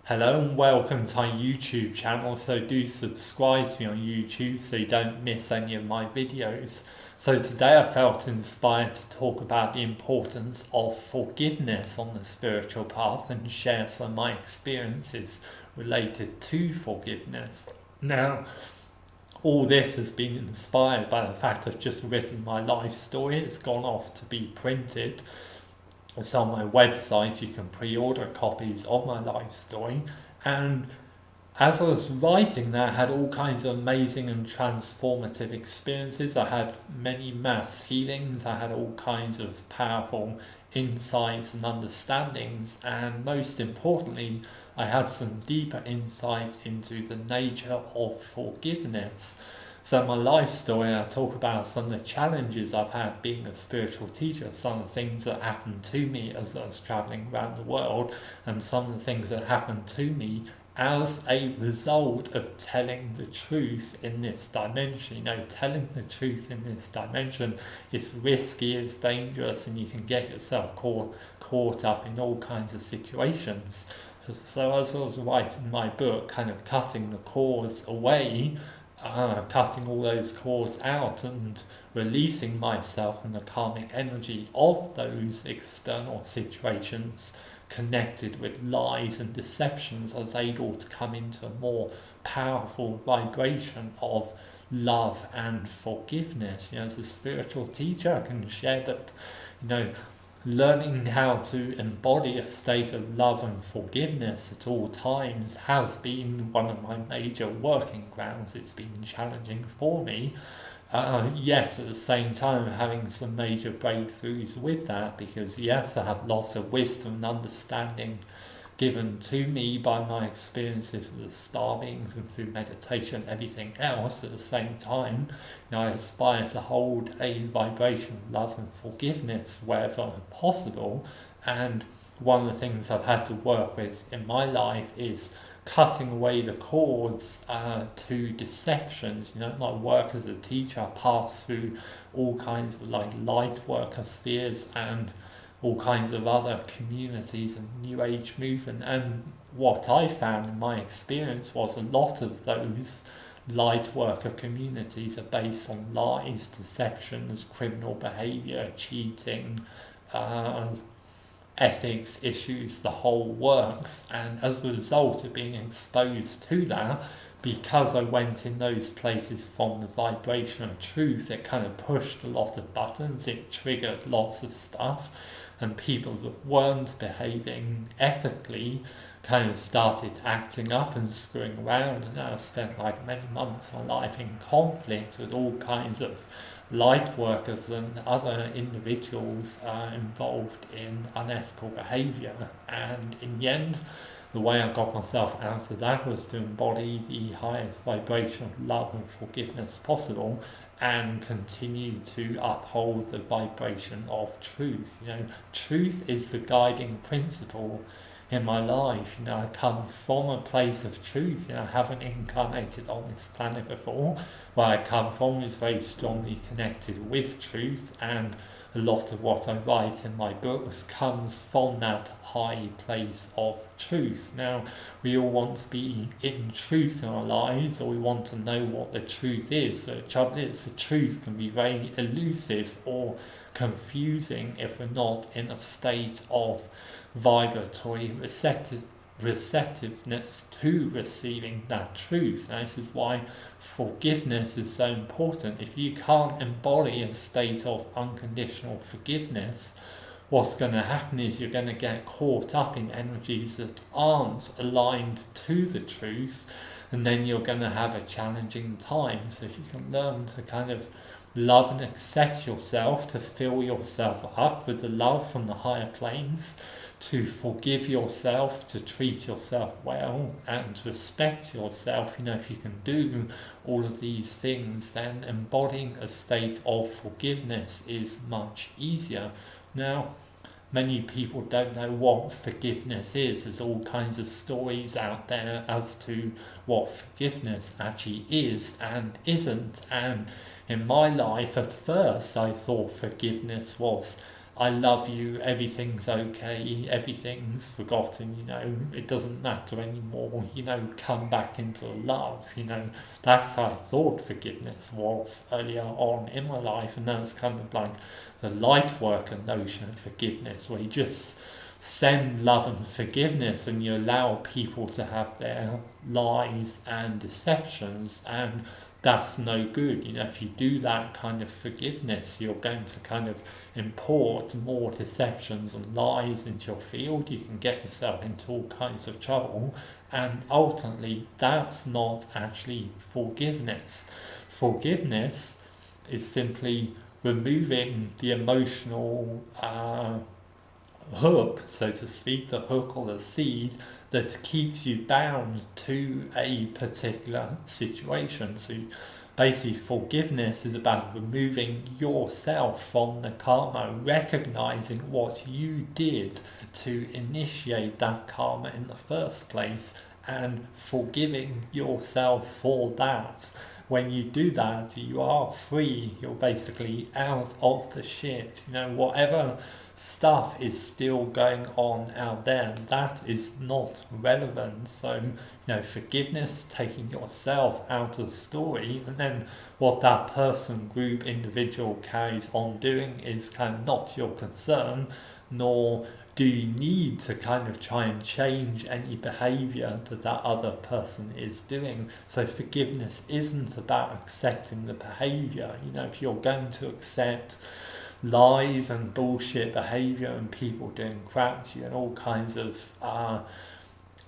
Hello and welcome to my YouTube channel. So do subscribe to me on YouTube so you don't miss any of my videos. So today I felt inspired to talk about the importance of forgiveness on the spiritual path and share some of my experiences related to forgiveness. Now, all this has been inspired by the fact I've just written my life story. It's gone off to be printed. It's on my website. You can pre-order copies of my life story. And as I was writing that, I had all kinds of amazing and transformative experiences. I had many mass healings. I had all kinds of powerful insights and understandings. And most importantly, I had some deeper insight into the nature of forgiveness. So, my life story, I talk about some of the challenges I've had being a spiritual teacher, some of the things that happened to me as I was traveling around the world, and some of the things that happened to me as a result of telling the truth in this dimension. Telling the truth in this dimension is risky, it's dangerous, and you can get yourself caught up in all kinds of situations. So as I was writing my book, kind of cutting the cords away, cutting all those cords out and releasing myself from the karmic energy of those external situations connected with lies and deceptions, I was able to come into a more powerful vibration of love and forgiveness. As a spiritual teacher, I can share that, you know, learning how to embody a state of love and forgiveness at all times has been one of my major working grounds. It's been challenging for me, yet at the same time having some major breakthroughs with that, because yes, I have lots of wisdom and understanding given to me by my experiences with the star beings and through meditation and everything else. At the same time, I aspire to hold a vibration of love and forgiveness wherever possible. And one of the things I've had to work with in my life is cutting away the cords to deceptions. My work as a teacher, I pass through all kinds of light worker spheres and all kinds of other communities and new age movement, and what I found in my experience was a lot of those light worker communities are based on lies, deceptions, criminal behavior, cheating, uh, ethics issues, the whole works. And as a result of being exposed to that, because I went in those places from the vibration of truth, it kind of pushed a lot of buttons, it triggered lots of stuff, and people that weren't behaving ethically kind of started acting up and screwing around. And I spent many months of my life in conflict with all kinds of light workers and other individuals involved in unethical behaviour. And in the end, the way I got myself out of that was to embody the highest vibration of love and forgiveness possible and continue to uphold the vibration of truth. Truth is the guiding principle in my life. I come from a place of truth. I haven't incarnated on this planet before. Where I come from is very strongly connected with truth, and a lot of what I write in my books comes from that high place of truth. Now, we all want to be in truth in our lives, or we want to know what the truth is. The trouble is, the truth can be very elusive or confusing if we're not in a state of vibratory receptiveness to receiving that truth. And this is why forgiveness is so important. If you can't embody a state of unconditional forgiveness, what's going to happen is you're going to get caught up in energies that aren't aligned to the truth, and then you're going to have a challenging time. So if you can learn to kind of love and accept yourself, to fill yourself up with the love from the higher planes, to forgive yourself, to treat yourself well, and to respect yourself. If you can do all of these things, then embodying a state of forgiveness is much easier. Now, many people don't know what forgiveness is. There's all kinds of stories out there as to what forgiveness actually is and isn't. And in my life, at first, I thought forgiveness was I love you, everything's okay, everything's forgotten, it doesn't matter anymore, come back into love, That's how I thought forgiveness was earlier on in my life, and that's kind of like the light worker notion of forgiveness, where you just send love and forgiveness and you allow people to have their lies and deceptions, and that's no good. If you do that kind of forgiveness, you're going to kind of import more deceptions and lies into your field. You can get yourself into all kinds of trouble, and ultimately that's not actually forgiveness. Forgiveness is simply removing the emotional hook, so to speak, the hook or the seed that keeps you bound to a particular situation. So basically, forgiveness is about removing yourself from the karma, recognizing what you did to initiate that karma in the first place, and forgiving yourself for that. When you do that, you are free. You're basically out of the shit. Whatever stuff is still going on out there, that is not relevant. So, forgiveness, taking yourself out of the story, and then what that person, group, individual carries on doing is kind of not your concern, nor do you need to kind of try and change any behavior that other person is doing. So forgiveness isn't about accepting the behavior. If you're going to accept lies and bullshit behavior and people doing crap to you and all kinds of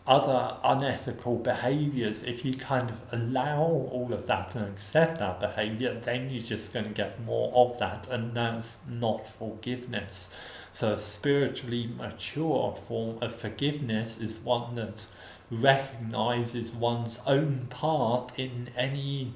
other unethical behaviors, if you kind of allow all of that and accept that behavior, then you're just going to get more of that, and that's not forgiveness. So a spiritually mature form of forgiveness is one that recognizes one's own part in any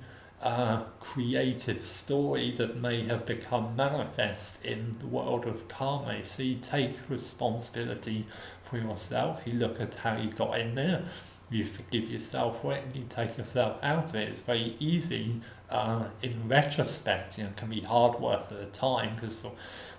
creative story that may have become manifest in the world of karma. So you take responsibility for yourself, you look at how you got in there, you forgive yourself for it, and you take yourself out of it. It's very easy in retrospect. It can be hard work at the time, because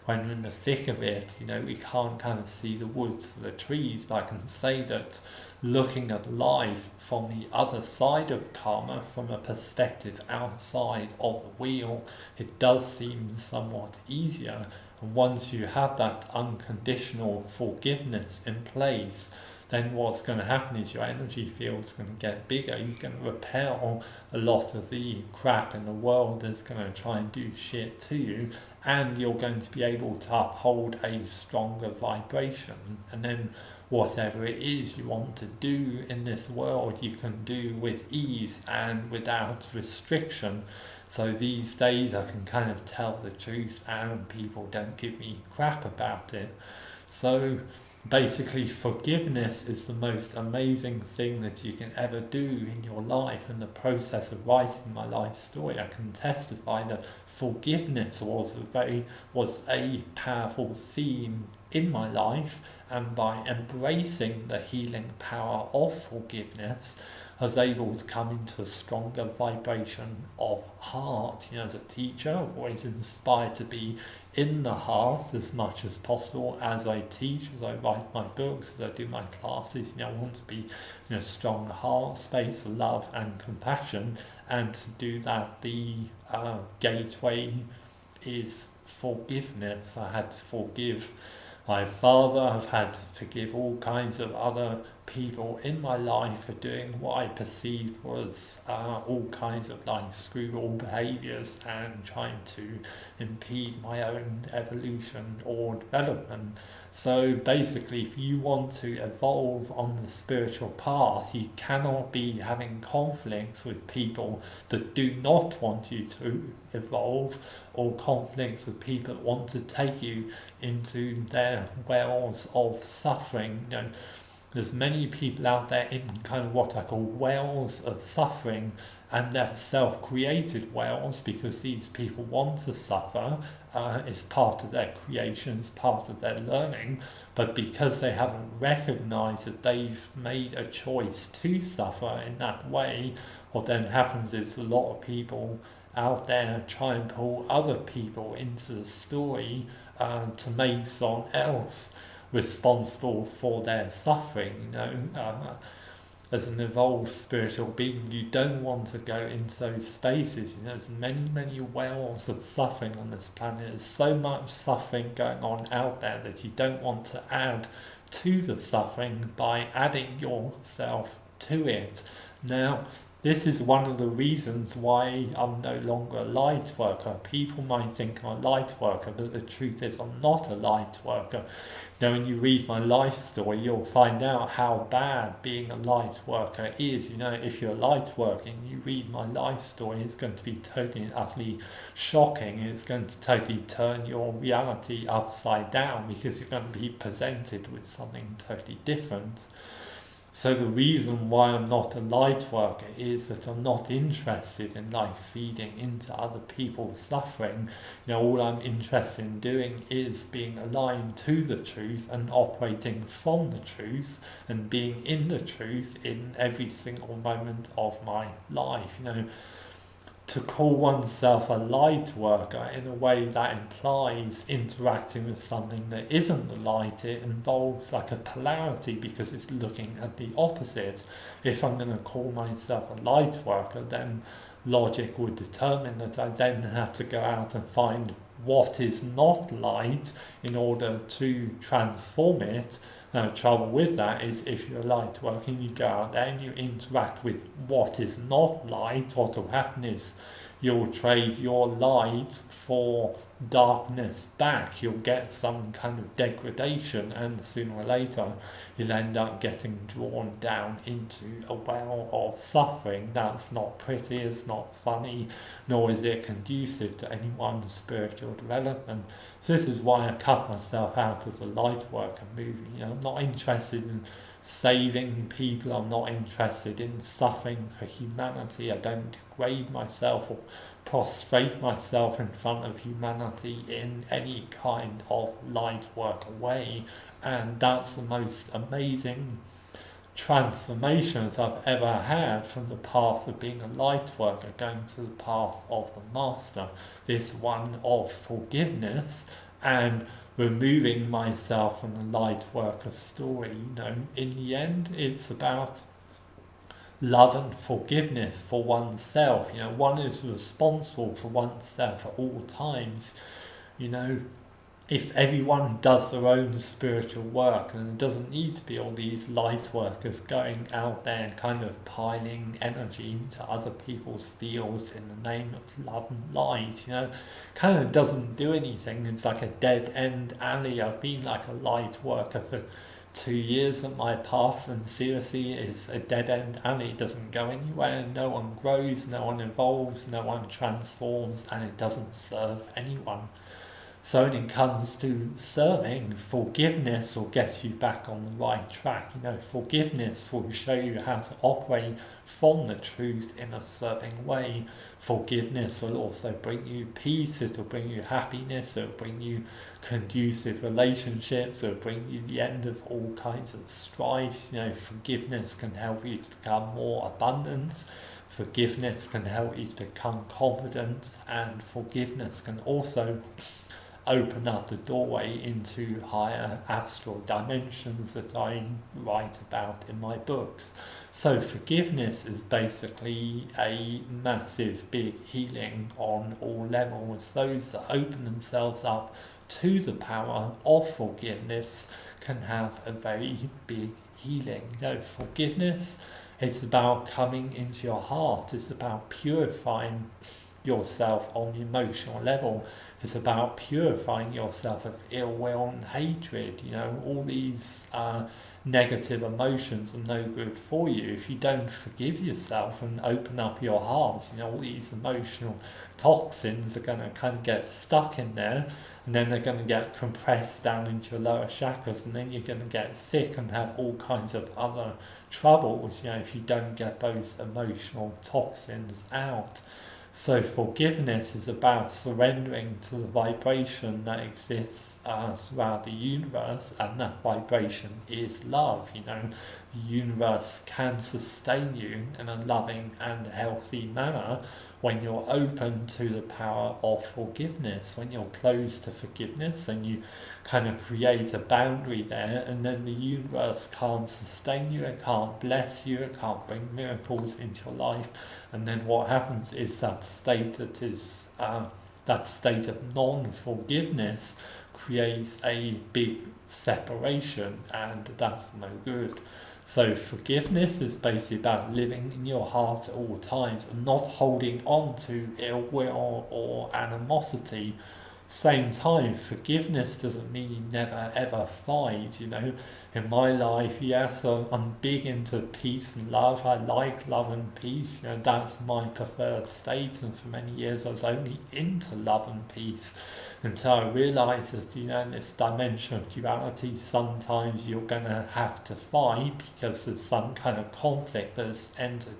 when we're in the thick of it, we can't kind of see the woods for the trees. But I can say that looking at life from the other side of karma, from a perspective outside of the wheel, it does seem somewhat easier. And once you have that unconditional forgiveness in place, then what's going to happen is your energy field's going to get bigger. You can repel a lot of the crap in the world that's going to try and do shit to you, and you're going to be able to uphold a stronger vibration. And then whatever it is you want to do in this world, you can do with ease and without restriction. So these days I can kind of tell the truth and people don't give me crap about it. So basically, forgiveness is the most amazing thing that you can ever do in your life. In the process of writing my life story, I can testify that forgiveness was a powerful theme in my life, and by embracing the healing power of forgiveness, I was able to come into a stronger vibration of heart. As a teacher, I've always inspired to be in the heart as much as possible as I teach, as I write my books, as I do my classes. I want to be strong heart, space, love and compassion, and to do that the gateway is forgiveness. I had to forgive my father, I've had to forgive all kinds of other people in my life for doing what I perceived was all kinds of screwball behaviours and trying to impede my own evolution or development. So basically, if you want to evolve on the spiritual path, you cannot be having conflicts with people that do not want you to evolve, or conflicts with people that want to take you into their wells of suffering. There's many people out there in kind of what I call wells of suffering, and they're self-created wells, because these people want to suffer. It's part of their creation, it's part of their learning, but because they haven't recognized that they've made a choice to suffer in that way, what then happens is a lot of people out there try and pull other people into the story to make someone else responsible for their suffering. As an evolved spiritual being, you don't want to go into those spaces. There's many wells of suffering on this planet. There's so much suffering going on out there that you don't want to add to the suffering by adding yourself to it. Now, this is one of the reasons why I'm no longer a light worker. People might think I'm a light worker, but the truth is I'm not a light worker. When you read my life story, you'll find out how bad being a light worker is. If you're a light worker and you read my life story, it's going to be totally and utterly shocking. It's going to totally turn your reality upside down, because you're going to be presented with something totally different. So the reason why I'm not a light worker is that I'm not interested in feeding into other people's suffering. All I'm interested in doing is being aligned to the truth and operating from the truth and being in the truth in every single moment of my life. To call oneself a light worker in a way that implies interacting with something that isn't the light. It involves a polarity, because it's looking at the opposite. If I'm going to call myself a light worker, then logic would determine that I then have to go out and find what is not light in order to transform it. Now, the trouble with that is, if you're a light worker and you go out there and you interact with what is not light, what will happen is you'll trade your light for darkness back. You'll get some kind of degradation, and sooner or later you'll end up getting drawn down into a well of suffering. That's not pretty, it's not funny, nor is it conducive to anyone's spiritual development. So this is why I cut myself out of the light worker movie. I'm not interested in saving people. I'm not interested in suffering for humanity. I don't degrade myself or prostrate myself in front of humanity in any kind of light worker way. And that's the most amazing transformation that I've ever had, from the path of being a light worker going to the path of the master, this one of forgiveness and removing myself from the light worker story. In the end, it's about love and forgiveness for oneself. One is responsible for oneself at all times. If everyone does their own spiritual work, then it doesn't need to be all these light workers going out there and kind of piling energy into other people's fields in the name of love and light. Kind of doesn't do anything. It's like a dead end alley. I've been like a light worker for 2 years at my past, and seriously, it's a dead end alley. It doesn't go anywhere. No one grows, no one evolves, no one transforms, and it doesn't serve anyone. So when it comes to serving, forgiveness will get you back on the right track. Forgiveness will show you how to operate from the truth in a serving way. Forgiveness will also bring you peace, it will bring you happiness, it will bring you conducive relationships, it will bring you the end of all kinds of strife. Forgiveness can help you to become more abundant. Forgiveness can help you to become confident, and forgiveness can also open up the doorway into higher astral dimensions that I write about in my books. So forgiveness is basically a massive big healing on all levels. Those that open themselves up to the power of forgiveness can have a very big healing. Forgiveness is about coming into your heart. It's about purifying yourself on the emotional level. It's about purifying yourself of ill will and hatred. All these negative emotions are no good for you. If you don't forgive yourself and open up your heart, all these emotional toxins are going to kind of get stuck in there, and then they're going to get compressed down into your lower chakras, and then you're going to get sick and have all kinds of other troubles, if you don't get those emotional toxins out. So forgiveness is about surrendering to the vibration that exists throughout the universe, and that vibration is love. The universe can sustain you in a loving and healthy manner when you're open to the power of forgiveness. When you're closed to forgiveness and you kind of create a boundary there, and then the universe can't sustain you, it can't bless you, it can't bring miracles into your life. And then what happens is that state of non-forgiveness creates a big separation, and that's no good. So forgiveness is basically about living in your heart at all times and not holding on to ill will or animosity. Same time, forgiveness doesn't mean you never ever fight. In my life, yes, I'm big into peace and love. I like love and peace. That's my preferred state, and for many years I was only into love and peace until I realised that in this dimension of duality, sometimes you're going to have to fight because there's some kind of conflict that's entered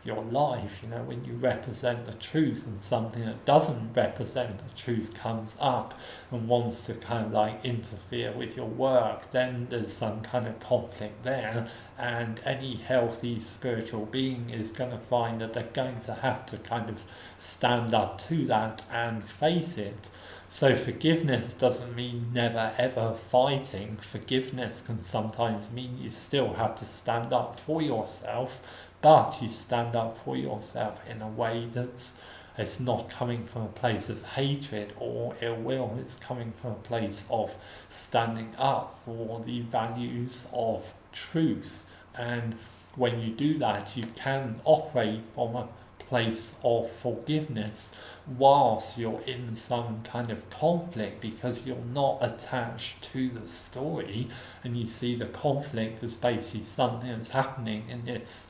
your life. When you represent the truth and something that doesn't represent the truth comes up and wants to kind of like interfere with your work, then there's some kind of conflict there, and any healthy spiritual being is going to find that they're going to have to kind of stand up to that and face it. So forgiveness doesn't mean never ever fighting. Forgiveness can sometimes mean you still have to stand up for yourself, but you stand up for yourself in a way that's it's not coming from a place of hatred or ill will. It's coming from a place of standing up for the values of truth. And when you do that, you can operate from a place of forgiveness whilst you're in some kind of conflict, because you're not attached to the story, and you see the conflict as basically something that's happening in this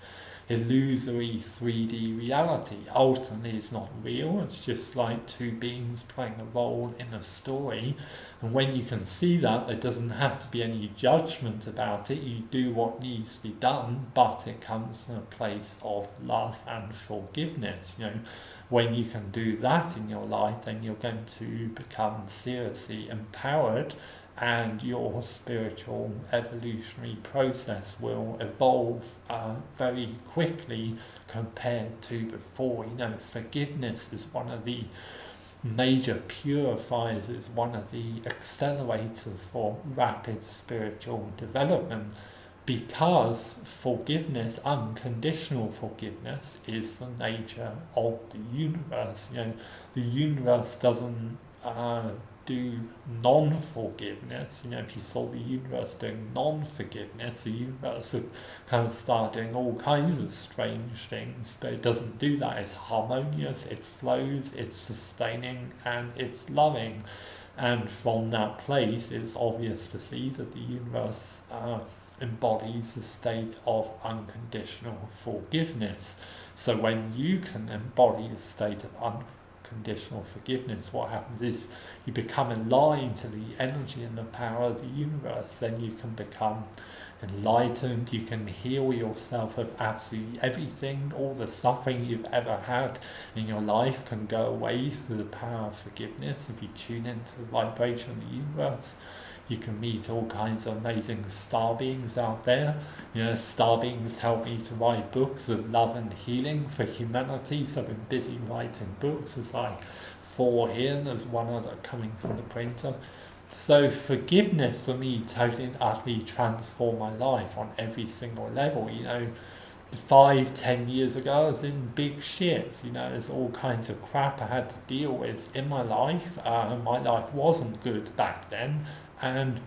illusory 3D reality. Ultimately, it's not real. It's just like two beings playing a role in a story. And when you can see that, there doesn't have to be any judgment about it. You do what needs to be done, but it comes from a place of love and forgiveness. When you can do that in your life, then you're going to become seriously empowered, and your spiritual evolutionary process will evolve very quickly compared to before. Forgiveness is one of the major purifiers, is one of the accelerators for rapid spiritual development, because forgiveness, unconditional forgiveness, is the nature of the universe. The universe doesn't do non-forgiveness. If you saw the universe doing non-forgiveness, the universe would kind of start doing all kinds of strange things, but it doesn't do that. It's harmonious, it flows, it's sustaining, and it's loving. And from that place, it's obvious to see that the universe embodies a state of unconditional forgiveness. So when you can embody a state of unconditional forgiveness, what happens is you become aligned to the energy and the power of the universe. Then you can become enlightened, you can heal yourself of absolutely everything. All the suffering you've ever had in your life can go away through the power of forgiveness if you tune into the vibration of the universe. You can meet all kinds of amazing star beings out there. Star beings help me to write books of love and healing for humanity, so I've been busy writing books. There's like 4 here, and there's one other coming from the printer. So forgiveness for me totally and utterly transformed my life on every single level. 5-10 years ago, I was in big shit. There's all kinds of crap I had to deal with in my life. My life wasn't good back then, and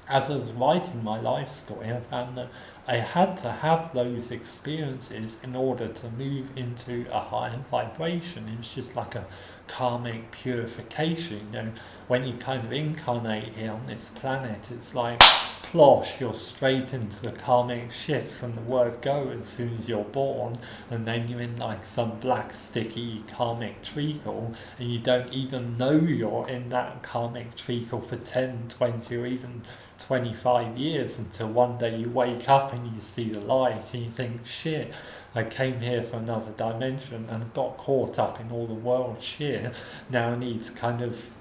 as I was writing my life story, I found that I had to have those experiences in order to move into a higher vibration. It's just like a karmic purification. When you kind of incarnate here on this planet, it's like plosh, you're straight into the karmic shit from the word go as soon as you're born, and then you're in like some black sticky karmic treacle, and you don't even know you're in that karmic treacle for 10, 20 or even 25 years, until one day you wake up and you see the light and you think, shit, I came here for another dimension and got caught up in all the world shit. Now I need to kind of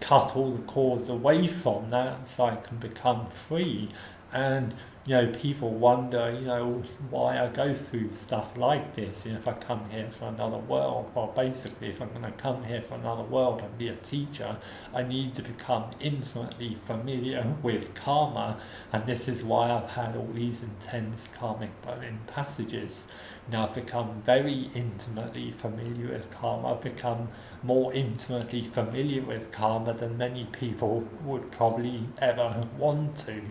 cut all the cords away from that so I can become free. And people wonder, why I go through stuff like this. If I come here for another world, well, basically, if I'm going to come here for another world and be a teacher, I need to become intimately familiar with karma, and this is why I've had all these intense karmic burning passages. I've become very intimately familiar with karma. I've become more intimately familiar with karma than many people would probably ever want to.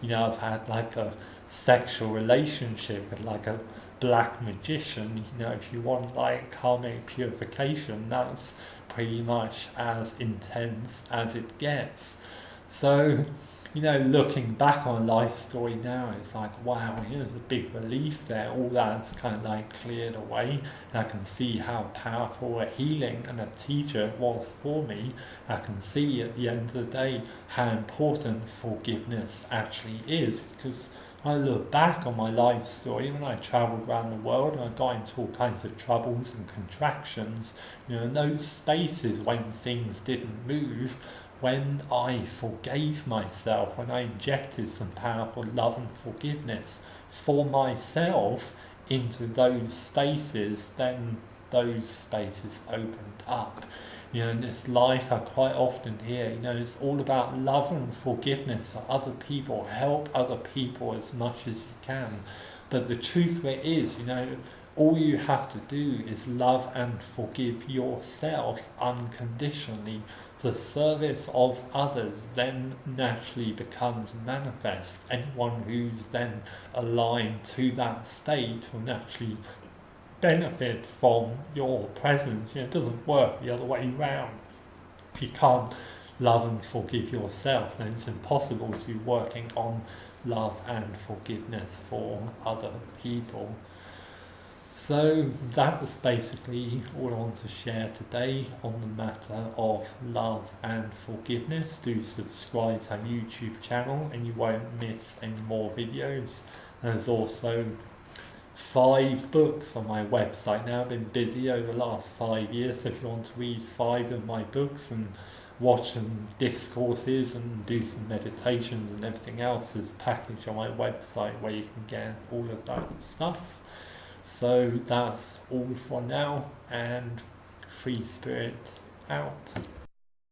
I've had like a sexual relationship with like a black magician. If you want like karmic purification, that's pretty much as intense as it gets. So, looking back on life story now, it's like, wow, there's a big relief there. All that's kind of like cleared away. And I can see how powerful a healing and a teacher was for me. I can see at the end of the day how important forgiveness actually is. Because I look back on my life story, when I travelled around the world and I got into all kinds of troubles and contractions, in those spaces when things didn't move, when I forgave myself, when I injected some powerful love and forgiveness for myself into those spaces, then those spaces opened up. In this life I quite often hear, it's all about love and forgiveness for other people, help other people as much as you can. But the truth of it is, all you have to do is love and forgive yourself unconditionally. The service of others then naturally becomes manifest. Anyone who's then aligned to that state will naturally benefit from your presence. It doesn't work the other way around. If you can't love and forgive yourself, then it's impossible to be working on love and forgiveness for other people. So that was basically all I want to share today on the matter of love and forgiveness. Do subscribe to our YouTube channel and you won't miss any more videos. There's also 5 books on my website now. I've been busy over the last 5 years, so if you want to read 5 of my books and watch some discourses and do some meditations and everything else, there's a package on my website where you can get all of that stuff. So that's all for now, and free spirit out.